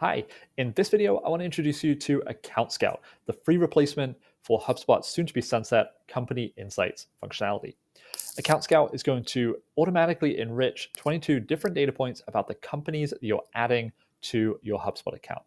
Hi, in this video, I want to introduce you to AccountScout, the free replacement for HubSpot's soon-to-be sunset Company Insights functionality. AccountScout is going to automatically enrich 22 different data points about the companies that you're adding to your HubSpot account.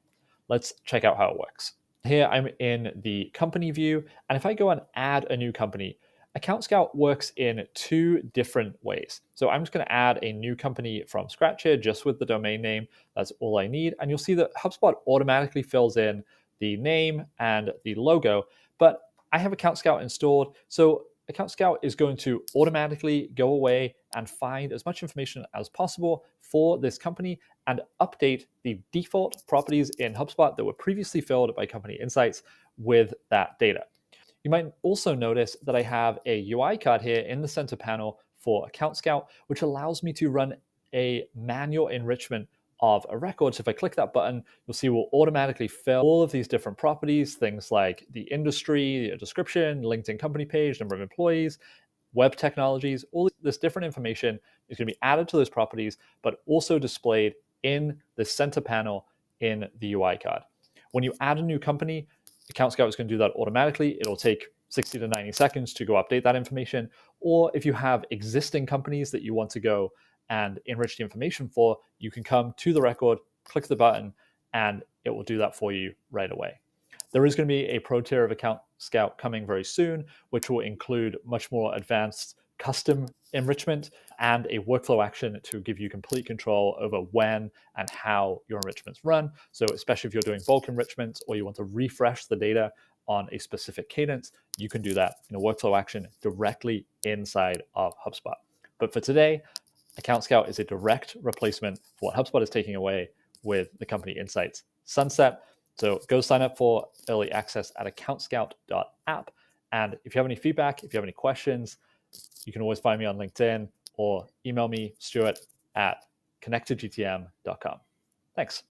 Let's check out how it works. Here I'm in the company view, and if I go and add a new company, AccountScout works in two different ways. So I'm just going to add a new company from scratch here, just with the domain name. That's all I need. And you'll see that HubSpot automatically fills in the name and the logo, but I have AccountScout installed. So AccountScout is going to automatically go away and find as much information as possible for this company and update the default properties in HubSpot that were previously filled by Company Insights with that data. You might also notice that I have a UI card here in the center panel for AccountScout, which allows me to run a manual enrichment of a record. So if I click that button, you'll see we'll automatically fill all of these different properties, things like the industry, the description, LinkedIn company page, number of employees, web technologies. All this different information is going to be added to those properties, but also displayed in the center panel in the UI card. When you add a new company, AccountScout is going to do that automatically. It'll take 60 to 90 seconds to go update that information. Or if you have existing companies that you want to go and enrich the information for, you can come to the record, click the button, and it will do that for you right away. There is going to be a pro tier of AccountScout coming very soon, which will include much more advanced custom enrichment and a workflow action to give you complete control over when and how your enrichments run. So especially if you're doing bulk enrichments or you want to refresh the data on a specific cadence, you can do that in a workflow action directly inside of HubSpot. But for today, AccountScout is a direct replacement for what HubSpot is taking away with the Company Insights sunset. So go sign up for early access at accountscout.app. And if you have any feedback, if you have any questions, you can always find me on LinkedIn or email me, Stuart@connectedgtm.com. Thanks.